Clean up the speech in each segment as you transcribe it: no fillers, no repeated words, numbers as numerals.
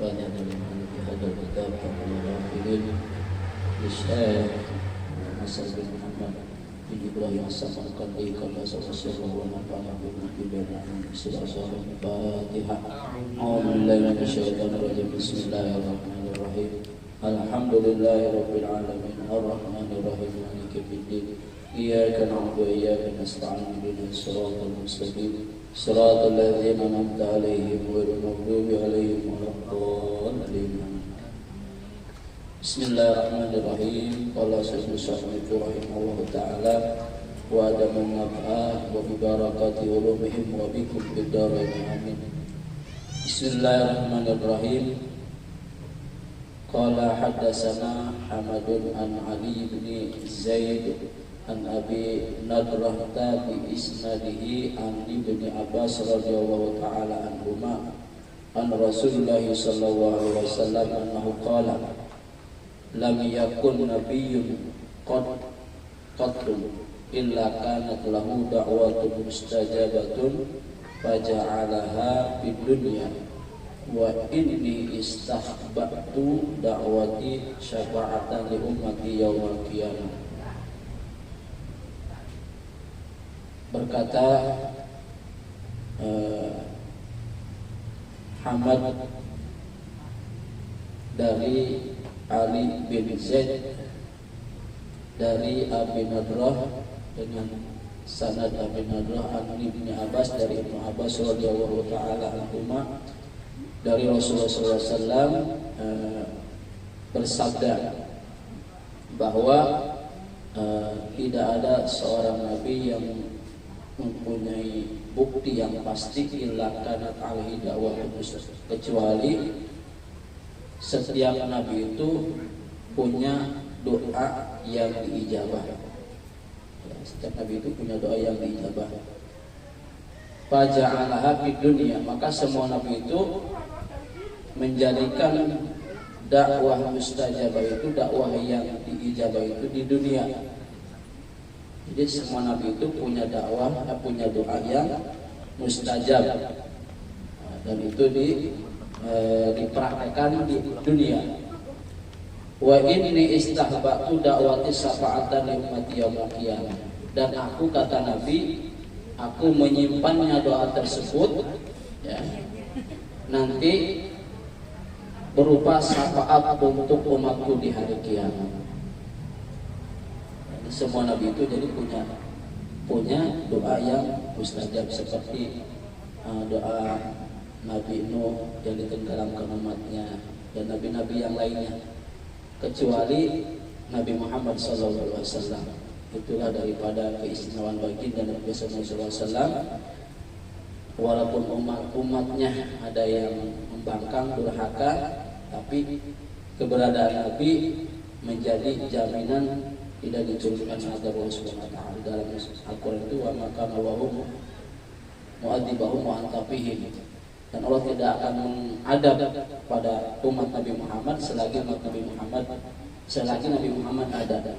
ونفعنا بما في هذا الكتاب ومن الغافلين للشيخ حسن بن محمد بن إبراهيم السمرقندي كما سبق ونفعنا بما في بسم الفاتحة. أعوذ بالله من الشيطان الرجيم. بسم الله الرحمن الرحيم. الحمد لله رب العالمين الرحمن الرحيم مالك يوم الدين إياك نعبد وإياك نستعين اهدنا الصراط المستقيم صراط الذين أنعمت عليهم غير المغضوب عليهم ولا الضالين. بسم الله الرحمن الرحيم. قال شيخ المصنف رحمه الله تعالى وأدم النفعات وببركات علومهم وبكم في الدارين آمين. بسم الله الرحمن الرحيم. قال حدثنا حمد عن علي بن زيد عن أبي نضرة بإسناده عن ابن عباس رضي الله تعالى عنهما عن رسول الله صلى الله عليه وسلم أنه قال لم يكن نبي قط إلا كانت له دعوة مستجابة فجعلها في الدنيا وإني استحببت دعوتي شفاعة لأمتي يوم القيامة. Berkata Hamad dari Ali bin Zaid dari Abi Nadrah dengan sanad Abi Nadrah an Ibnu Abbas dari Ibnu Abbas radhiyallahu taala anhuma dari Rasulullah SAW bersabda bahwa tidak ada seorang nabi yang mempunyai bukti yang pasti illa kanat alaihi da'watun kecuali setiap nabi itu punya doa yang diijabah. Setiap nabi itu punya doa yang diijabah. Faja'alaha fid dunya, maka semua nabi itu menjadikan dakwah mustajabah itu, dakwah yang diijabah itu di dunia. Jadi semua nabi itu punya dakwah, punya doa yang mustajab, dan itu dipraktekkan di dunia. Wa inni istahbatu da'wati syafa'atan li ummati yaumil qiyamah. Dan aku, kata Nabi, aku menyimpannya doa tersebut ya, nanti berupa syafaat untuk umatku di hari kiamat. Semua nabi itu jadi punya doa yang mustajab seperti doa Nabi Nuh yang ditenggelamkan umatnya dan nabi-nabi yang lainnya, kecuali Nabi Muhammad SAW. Itulah daripada keistimewaan baginda Nabi SAW. Walaupun umatnya ada yang membangkang durhaka, tapi keberadaan Nabi menjadi jaminan tidak diturunkan azab Allah Subhanahu wa taala. Dalam Al-Qur'an itu wa maka Allahu mu'adzibahum wa anta fihim. Dan Allah tidak akan mengadab pada umat Nabi Muhammad selagi Nabi Muhammad ada.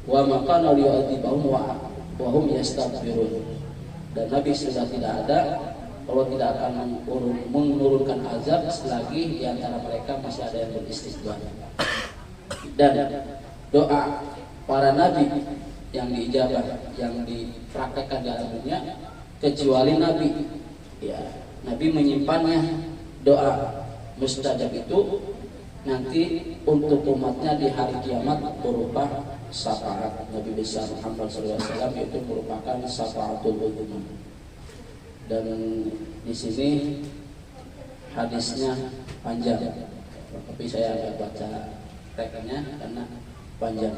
Wa maka yu'adzibahum wa hum yastaghfirun. Dan Nabi sudah tidak ada, Allah tidak akan menurunkan azab selagi di antara mereka masih ada yang beristighfar. Dan doa para nabi yang diijabah, yang dipraktekkan di alam dunia, kecuali Nabi ya, Nabi menyimpannya doa mustajab itu nanti untuk umatnya di hari kiamat berupa syafaat Nabi besar Muhammad SAW, yaitu merupakan syafaatul uzma. Dan di sini hadisnya panjang, tapi saya akan baca teksnya karena panjang.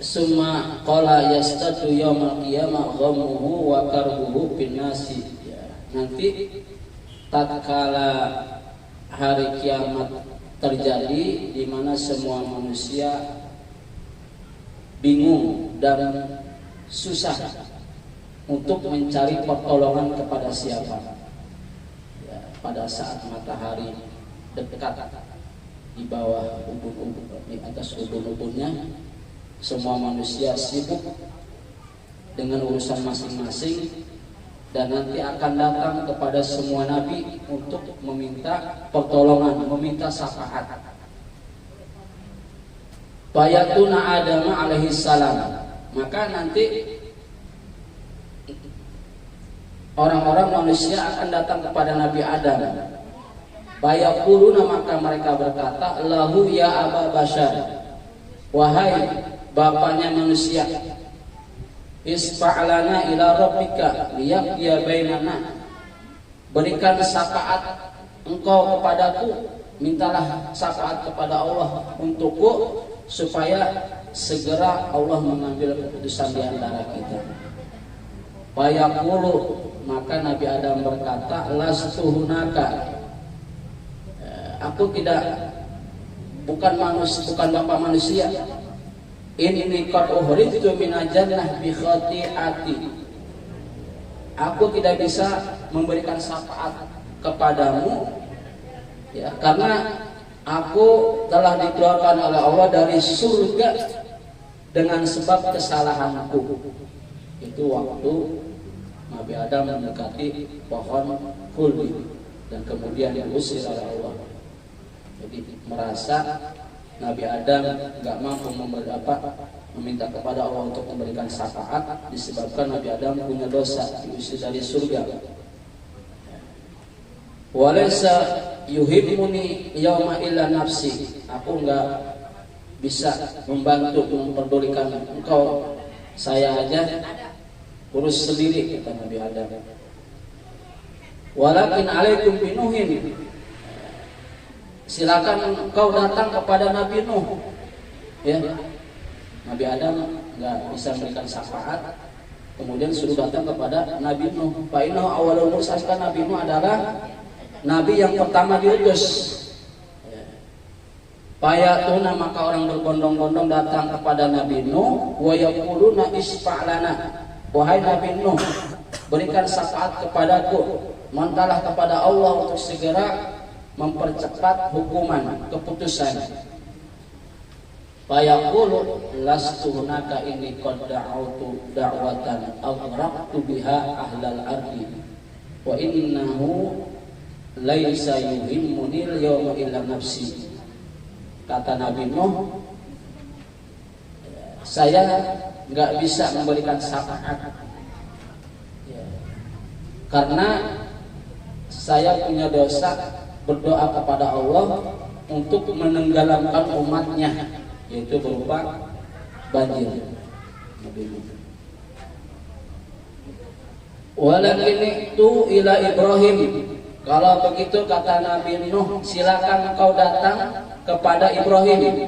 Summa qala yastadu yaumal qiyamah ghammuhu wa karbuhu bin nasi. Nanti tatkala hari kiamat terjadi di mana semua manusia bingung dan susah untuk mencari pertolongan kepada siapa. Ya, pada saat matahari dekat di bawah ubun-ubun, di atas ubun-ubunnya, semua manusia sibuk dengan urusan masing-masing, dan nanti akan datang kepada semua nabi untuk meminta pertolongan, meminta syafaat. Bayatuna Adam alaihi salam, maka nanti orang-orang manusia akan datang kepada Nabi Adam. Bayaquluna, maka mereka berkata, lahu ya aba bashar, wahai bapaknya manusia, isfa'lana ila rabbika liyaqdiya bainana, berikan syafaat engkau kepadaku, mintalah syafaat kepada Allah untukku supaya segera Allah mengambil keputusan di antara kita. Bayaqulu, maka Nabi Adam berkata, lastu hunaka, aku bukan bapak manusia. Inni qad uhrijtu minal jannah bi khati'ati, aku tidak bisa memberikan syafaat kepadamu ya, karena aku telah dikeluarkan oleh Allah dari surga dengan sebab kesalahanku. Itu waktu Nabi Adam mendekati pohon khuldi dan kemudian diusir oleh Allah. Jadi merasa Nabi Adam nggak mampu meminta kepada Allah untuk memberikan syafaat disebabkan Nabi Adam punya dosa, diusir dari surga. Walaysa yuhibbuni yauma illa nafsi, aku nggak bisa membantu memperdulikan engkau, saya aja urus sendiri, kata Nabi Adam. Walakin alaikum binuhin, silakan engkau datang kepada Nabi Nuh. Ya, Nabi Adam nggak bisa memberikan syafaat, kemudian suruh datang kepada Nabi Nuh. Fa innahu awwalul mursalin, Nabi Nuh adalah nabi yang pertama diutus. Fayatuna, maka orang berbondong-bondong datang kepada Nabi Nuh. Wa yaquluna isfa'lana, wahai Nabi Nuh, berikan syafaat kepadaku, mintalah kepada Allah untuk segera mempercepat hukuman, keputusan. Fayaqulu lastu hunaka inni qad da'awtu da'watan aghraqtu biha ahlal ardi wa innahu laisa yuhimmuni al-yawma illa nafsi. Kata Nabi Nuh, saya nggak bisa memberikan syafaat karena saya punya dosa, berdoa kepada Allah untuk menenggelamkan umatnya, yaitu berupa banjir. Walakin itu ila Ibrahim, kalau begitu kata Nabi Nuh, silakan kau datang kepada Ibrahim.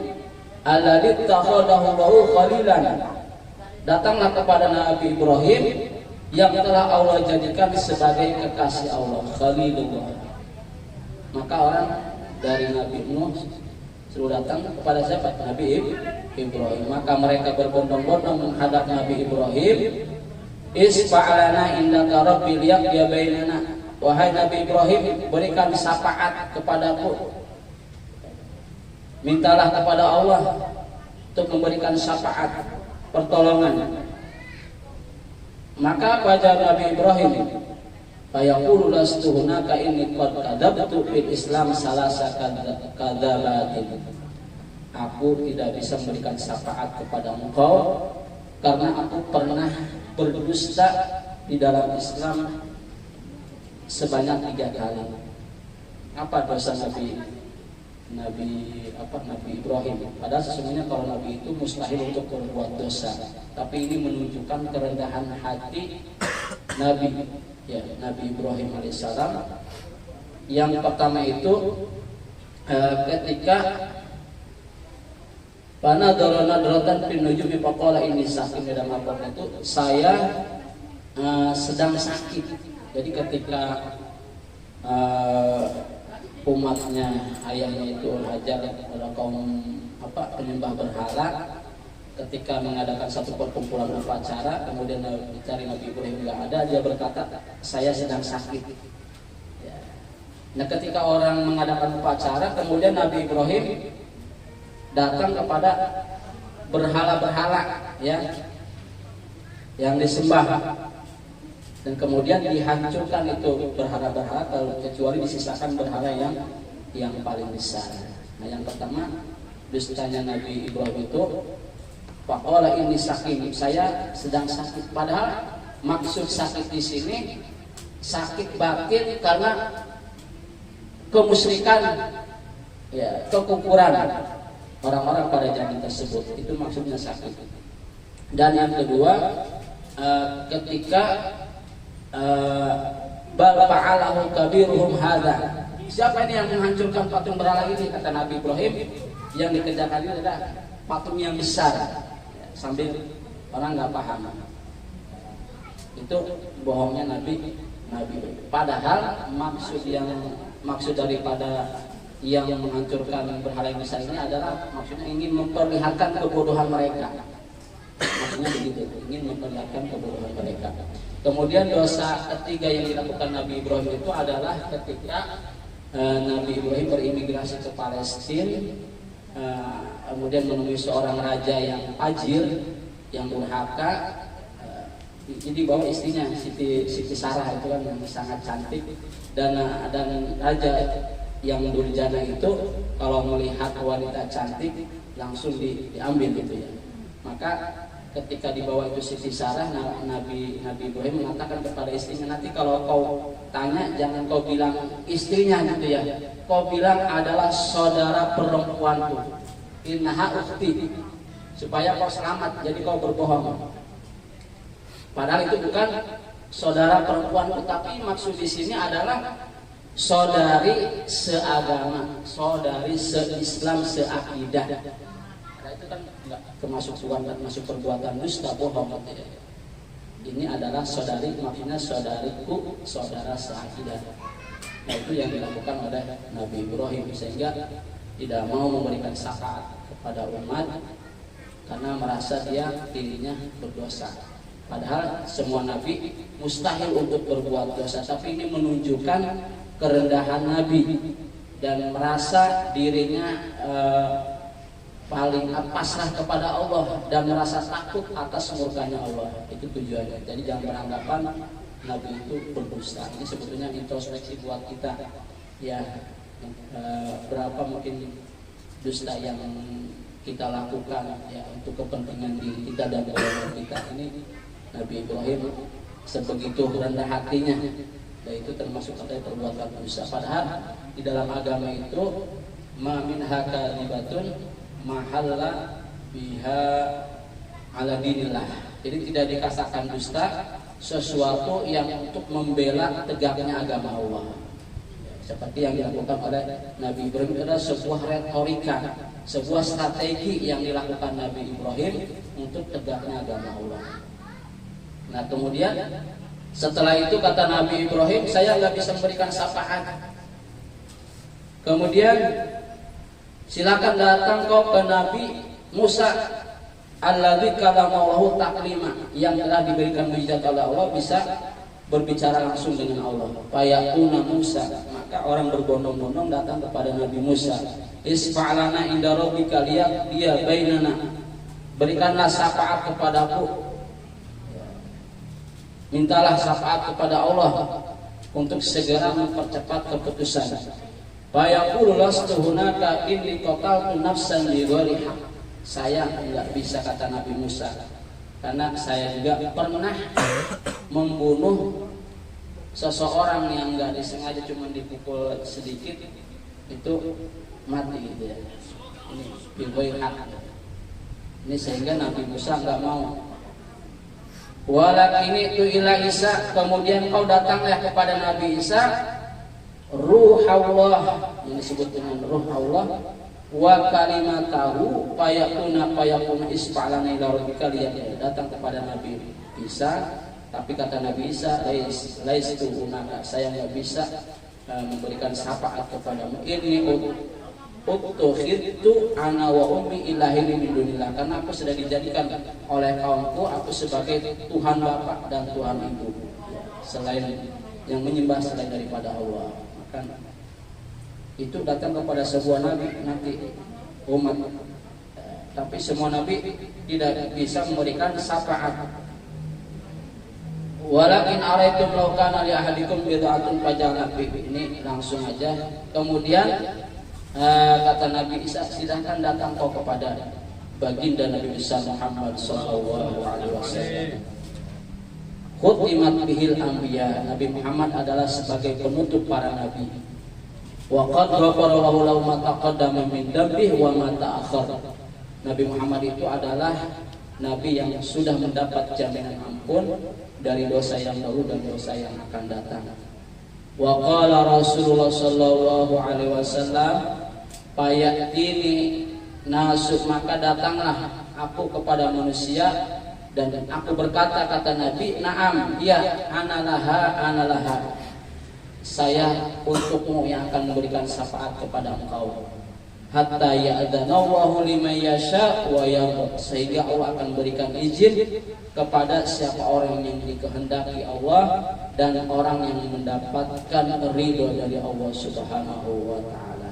Alladzi takhadahu Allahu khalilan, datanglah kepada Nabi Ibrahim yang telah Allah jadikan sebagai kekasih Allah, Khalilullah. Maka orang dari Nabi Nuh suruh datang kepada siapa? Nabi Ibrahim. Maka mereka berbondong-bondong menghadap Nabi Ibrahim. Isfa'lana indaka rabbil yaqdiya bainana, wahai Nabi Ibrahim, berikan syafaat kepadaku, mintalah kepada Allah untuk memberikan syafaat, pertolongan. Maka pada Nabi Ibrahim, fayaqulu lastu hunaka inni qad kadzabtu fil Islam salasa kadzabatin, aku tidak bisa memberikan syafaat kepada engkau karena aku pernah berdusta di dalam Islam sebanyak 3 kali. Apa dosa Nabi Ibrahim? Padahal sesungguhnya kalau Nabi itu mustahil untuk berbuat dosa, tapi ini menunjukkan kerendahan hati Nabi Ibrahim alaihissalam. Yang pertama itu ketika panadara nadratan fin nujumi faqala inni sakin, dalam apa itu saya sedang sakit. Jadi ketika umatnya, ayahnya itu Hajar adalah kaum penyembah berhala, ketika mengadakan satu perkumpulan upacara, kemudian dicari Nabi Ibrahim nggak ada, dia berkata saya sedang sakit. Nah ketika orang mengadakan upacara, kemudian Nabi Ibrahim datang kepada berhala-berhala ya yang disembah. Dan kemudian dihancurkan itu berhala-berhala, kecuali disisakan berhala yang paling besar. Nah, yang pertama dustanya Nabi Ibrahim itu, faqala inni sakim, saya sedang sakit. Padahal maksud sakit di sini sakit batin karena kemusyrikan, ya, kekufuran orang-orang pada zaman tersebut, itu maksudnya sakit. Dan yang kedua, ketika bal fa'alahu kabiruhum hadza, siapa ini yang menghancurkan patung berhala ini? Kata Nabi Ibrahim, yang dikerjakan ini adalah patung yang besar. Sambil orang nggak paham, itu bohongnya Nabi. Padahal maksud daripada yang menghancurkan berhala yang besar ini adalah maksudnya ingin memperlihatkan kebodohan mereka. Maksudnya begitu, ingin memperlihatkan kebodohan mereka. Kemudian dosa ketiga yang dilakukan Nabi Ibrahim itu adalah ketika Nabi Ibrahim berimigrasi ke Palestina, kemudian menemui seorang raja yang fajir, yang durhaka. Jadi bawa istrinya Siti Sarah itu kan yang sangat cantik, dan raja yang durjana itu kalau melihat wanita cantik langsung diambil gitu ya. Maka ketika dibawa itu Siti Sarah, Nabi Ibrahim mengatakan kepada istrinya, nanti kalau kau tanya jangan kau bilang istrinya gitu ya, kau bilang adalah saudara perempuanku, innaha ukhti, supaya kau selamat. Jadi kau berbohong. Padahal itu bukan saudara perempuanku, tapi maksud di sini adalah saudari seagama, saudari se-Islam, seakidah. Nah, itu kan enggak termasuk perbuatan dusta, bohong. Ini adalah saudari, maksudnya saudariku, saudara seakidah. Nah, itu yang dilakukan oleh Nabi Ibrahim, sehingga tidak mau memberikan syafaat kepada umat karena merasa dirinya berdosa. Padahal semua nabi mustahil untuk berbuat dosa, tapi ini menunjukkan kerendahan Nabi dan merasa dirinya paling pasrah kepada Allah dan merasa takut atas murkanya Allah. Itu tujuannya. Jadi jangan beranggapan Nabi itu berdusta. Ini sebetulnya introspeksi buat kita. Ya, berapa mungkin dusta yang kita lakukan ya untuk kepentingan diri kita dan keluarga kita. Ini Nabi Ibrahim sebegitu rendah hatinya, dan itu termasuk katanya perbuatan dosa. Padahal di dalam agama itu ma min hakalibatun mahalla biha ala dinillah. Jadi tidak dikatakan dusta sesuatu yang untuk membela tegaknya agama Allah. Seperti yang dilakukan oleh Nabi Ibrahim, itu adalah sebuah retorika, sebuah strategi yang dilakukan Nabi Ibrahim untuk tegaknya agama Allah. Nah, kemudian setelah itu kata Nabi Ibrahim, saya nggak bisa memberikan syafaat. Kemudian silakan datang kau ke Nabi Musa alladzi kalamallahu taklima, yang telah diberikan mujizat oleh Allah, bisa berbicara langsung dengan Allah. Fayaquna Musa, maka orang berbondong-bondong datang kepada Nabi Musa. Isfa'lana inda rabbika dia bainana, berikanlah syafaat kepadaku, mintalah syafaat kepada Allah untuk segera mempercepat keputusan. Fayaqulu lastu hunaka inni qataltu nafsan bi ghairi haqq. Saya enggak bisa, kata Nabi Musa, karena saya juga pernah membunuh seseorang yang enggak disengaja, cuma dipukul sedikit itu mati gitu ya. Ini bi ghairi haqq. Ini sehingga Nabi Musa enggak mau. Walakin itu ila Isa, kemudian kau datanglah kepada Nabi Isa, ruh Allah, yang disebut dengan ruh Allah, wa kalimatahu fayakuna isfa'lana ila rabbika liyaqul, datang kepada Nabi Isa, tapi kata Nabi Isa, laistu hunaka, saya enggak bisa memberikan syafaat kepadamu. Ini utukhidtu ana wa ummi ilahin min dunillah, karena aku sudah dijadikan oleh kaumku aku sebagai Tuhan Bapa dan Tuhan Ibu, selain yang menyembah selain daripada Allah. Maka itu datang kepada sebuah nabi, nanti umat, tapi semua nabi tidak bisa memberikan syafaat. Walakin araitum law kana li ahadikum bid'atun faja'alabi. Ini langsung aja. Kemudian kata Nabi Isa, silahkan datang kau kepada baginda Nabi besar Muhammad sallallahu alaihi wasallam. Khutimat bihil anbiya. Nabi Muhammad adalah sebagai penutup para nabi. Wa qad ghafara lahu ma taqaddama min dhanbihi wa ma ta'akhkhar. Nabi Muhammad itu adalah nabi yang sudah mendapat jaminan ampun dari dosa yang lalu dan dosa yang akan datang. Wa qala Rasulullah sallallahu alaihi wasallam, "Fayatini nasu, maka datanglah aku kepada manusia dan aku berkata," kata Nabi, "Na'am, ya, analaha. Saya untukmu yang akan memberikan syafaat kepada engkau. Hatta ya'dhanallahu liman yasha wa yarda." Sehingga Allah akan berikan izin kepada siapa orang yang dikehendaki Allah dan orang yang mendapatkan ridho dari Allah Subhanahu wa taala.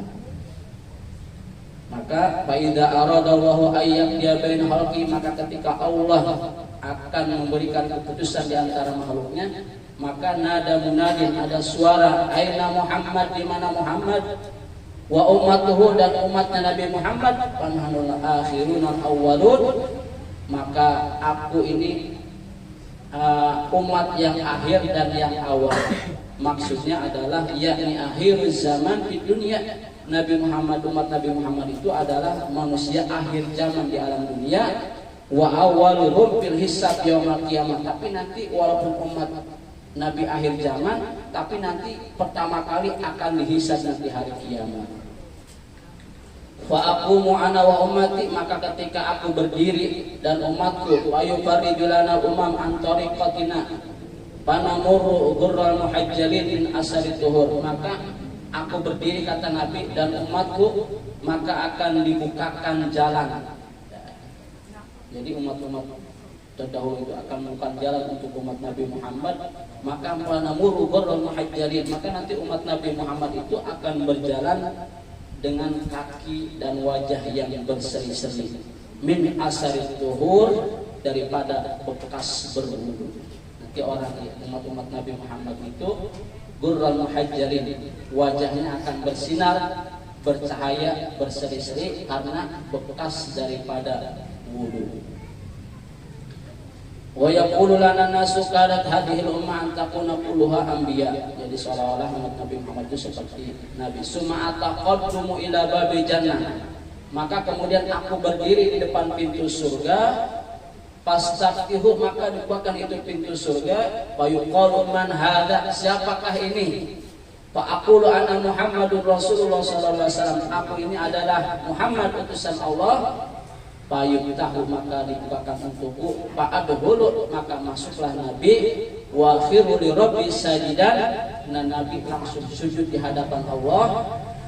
Maka faida aradallahu ayyaqdiya baina khalqi, maka ketika Allah akan memberikan keputusan di antara makhluknya, maka nada munadin, ada suara, aina Muhammad, di mana Muhammad, wa ummatuhu, dan umatnya Nabi Muhammad, fanhanul akhirun al-awwalun, maka aku ini umat yang akhir dan yang awal. Maksudnya adalah yakni akhir zaman di dunia. Nabi Muhammad, umat Nabi Muhammad itu adalah manusia akhir zaman di alam dunia. Wa awwaluhum fil hisab yaumil qiyamah. Tapi nanti walaupun umat Nabi akhir zaman, tapi nanti pertama kali akan dihisab nanti hari kiamat. Fa aqumu ana wa ummati, maka ketika aku berdiri dan umatku, wa yufaridulana umam an tariqatina panamurru ghurral muhajjalin min asari tuhur, maka aku berdiri, kata Nabi, dan umatku, maka akan dibukakan jalan. Jadi umat-umat terdahulu itu akan membuka jalan untuk umat Nabi Muhammad, maka panamurru ghurral muhajjalin, maka nanti umat Nabi Muhammad itu akan berjalan dengan kaki dan wajah yang berseri-seri, min asari tuhur, daripada bekas berwudu. Nanti orang umat-umat Nabi Muhammad itu ghurral muhajjalin, wajahnya akan bersinar, bercahaya, berseri-seri karena bekas daripada wudu. Wa yaqulu lana nasu qadat hadhil ummah an takuna kulluha anbiya. Jadi seolah-olah umat Nabi Muhammad itu seperti Nabi. Summa ataqaddumu ila babi jannah. Maka kemudian aku berdiri di depan pintu surga. Fastaftihu, maka dibukakan itu pintu surga. Fa yuqalu man hadza, siapakah ini? Fa aqulu ana Muhammadur Rasulullah sallallahu alaihi wasallam. Aku ini adalah Muhammad utusan Allah. Fayubtahu, maka dibukakan untukku. Fa'adhulu, maka masuklah Nabi. Wa khiru li rabbi sajidan, dan Nabi langsung sujud di hadapan Allah.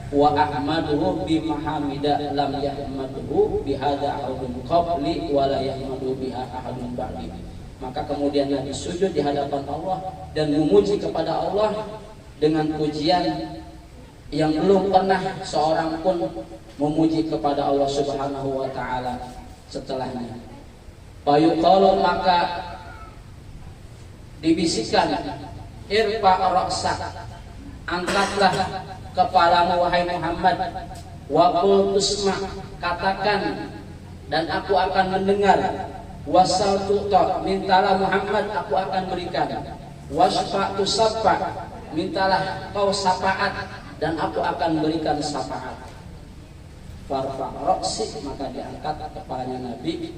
Wa ahmaduhu bi mahamida lam yahmaduhu bihadza ahadun qabli wa la yahmaduhu biha ahadun ba'di. Maka kemudian Nabi sujud di hadapan Allah dan memuji kepada Allah dengan pujian yang belum pernah seorang pun memuji kepada Allah Subhanahu wa taala setelahnya. Fayuqalu, maka dibisikkan, irfa ra'sak, angkatlah kepalamu wahai Muhammad, wa qul tusma, katakan dan aku akan mendengar, wasal tuta, mintalah Muhammad, aku akan berikan, wasfa tusaffa, mintalah kau syafaat dan aku akan berikan syafaat. Farfa ra'si, maka diangkat kepalanya Nabi.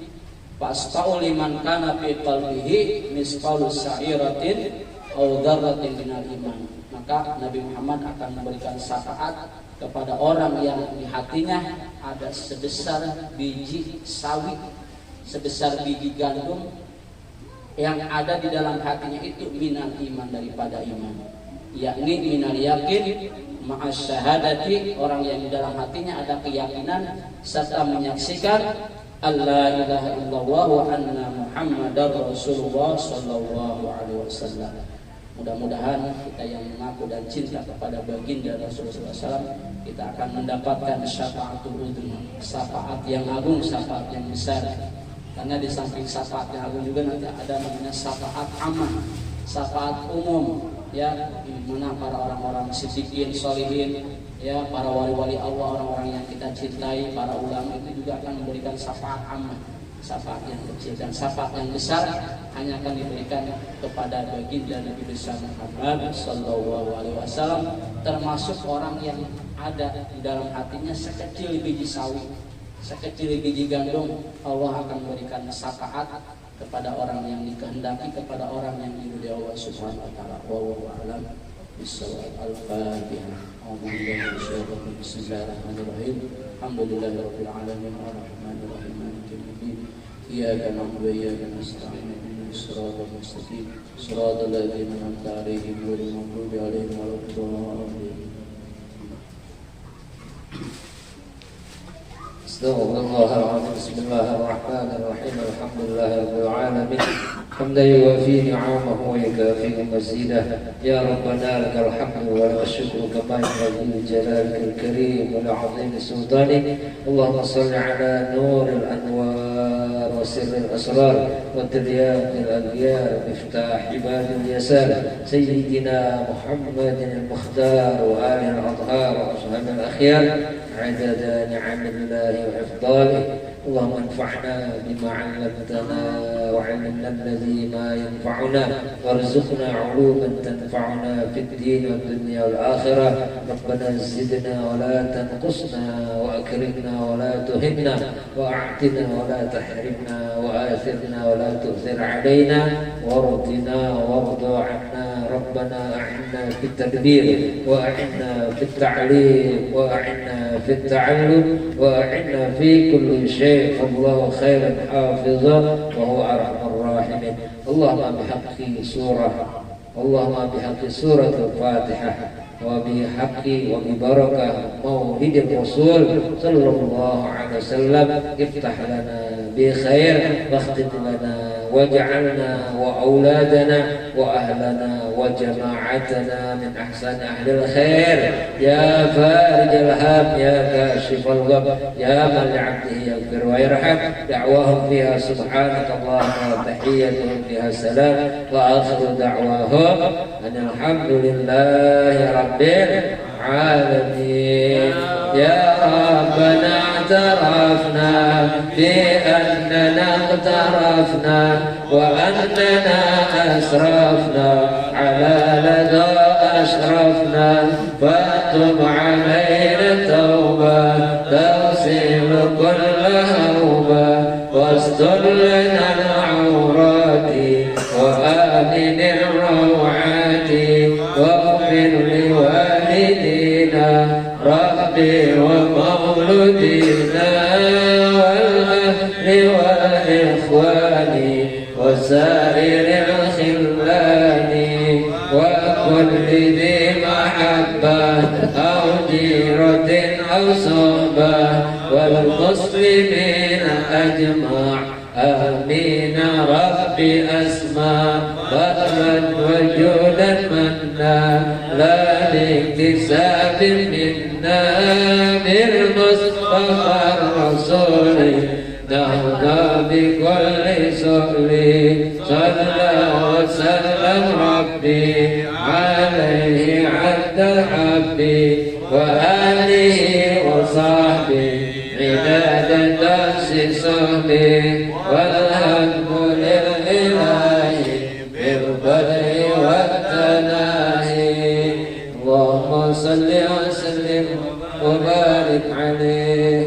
Fasfa'u liman kana fi qalbihi misqalu sa'iratin aw dzarratin minal iman. Maka Nabi Muhammad akan memberikan syafaat kepada orang yang di hatinya ada sebesar biji sawi, sebesar biji gandum, yang ada di dalam hatinya itu minal iman, daripada iman, yakni minal yakin ma'as syahadati, orang yang di dalam hatinya ada keyakinan serta menyaksikan alla ilaha illallah wa anna muhammadar rasulullah sallallahu alaihi wasallam. Mudah-mudahan kita yang mengaku dan cinta kepada baginda Rasulullah SAW, kita akan mendapatkan syafaatul uzma, syafaat yang agung, syafaat yang besar. Karena di samping syafaat yang agung juga nanti ada namanya syafaat ammah, syafaat umum, ya, di mana para orang-orang siddiqin, sholihin, ya, para wali-wali Allah, orang-orang yang kita cintai, para ulama itu juga akan memberikan syafaat ammah, syafaat yang kecil. Dan syafaat yang besar hanya akan diberikan kepada baginda Nabi besar Muhammad sallallahu alaihi wasallam, termasuk orang yang ada di dalam hatinya sekecil biji sawi, sekecil biji gandum. Allah akan memberikan syafaat kepada orang yang dikehendaki, kepada orang yang diridhoi Allah Subhanahu wa taala. Wallahu a'lam bishawab. Al-Fatihah. Bismillahirrahmanirrahim. Alhamdulillahirabbil alamin arrahmanir rahim maliki yaumiddin. Iyyaka na'budu wa iyyaka nasta'in. Shiratal mustaqim shiratal ladzina an'amta 'alaihim ghairil maghdubi 'alaihim waladdallin. Astagfirullahaladzim. Bismillahirrahmanirrahim. Alhamdulillahirabbil alamin. Hamdan yuwafi ni'amahu wa yukafi mazidah. Ya Rabbana lakal hamdu wa lakal syukru kama yanbaghi li jalalika al-karim wa li'azimi sultanik. Allahumma shalli ala nuril anwar wa sirril asrar wa tiryaqil aghyar miftah ibadil yasar sayyidina Muhammadin al-mukhtar wa alihi al-athhar wa ashabil akhyar adada ni'amillahi wa ifdalih. Allahumma anfa'na bima 'allamtana wa 'allimna alladhi ma yanfa'una warzuqna 'uluman tanfa'una fid din wad dunya wal akhirah. Rabbana zidna wa la tanqusna wa akrimna wa la tuhinna wa a'tina wa la tahrimna wa athirna wa la tu'thir 'alaina wardina warda 'anna. Rabbana a'inna fit tadbir wa a'inna fit ta'lim wa a'inna fit ta'allum wa a'inna fi kulli shay'. Allahu khairan hafizan wa huwa arhamur rahimin. Allahumma bihaqqi surah al-Fatihah wa bihaqqi wa bibarakah maulidil Rasul sallallahu alaihi wasallam iftah lana bi khair wakhtim lana waj'alna wa auladana wa ahlana wa jama'atana min ahsani ahlil khair. Ya farijal ham, ya kashifal gham, ya man li'abdihi yaghfir wa yarham. Da'wahum fiha subhanakallahumma wa tahiyyatuhum fiha salam wa akhiru da'wahum alhamdulillahi rabbil alamin. Ya Rabbana اعترفنا بأننا اغترفنا وأننا أسرفنا على لدى أشرفنا فاتم علينا توبة تغسل كل هوبة واستر لنا العورات وآمن الروعات واغفر لوالدينا ربي ومولودينا والأهل والإخوان وسائر الخلان وكل ذي محبة أو جيرة أو صحبة والمسلمين أجمع آمين. ربي أسمع فضلا وجودا منا لا لاكتساب منا بالمصطفى الرسول نهضى بكل سؤل. صلى وسلم ربي عليه عبد حبي وآله وصحبه عداد تأسيسه والهم للإله بالبدء والتناهي. اللهم صل وسلم وبارك عليه.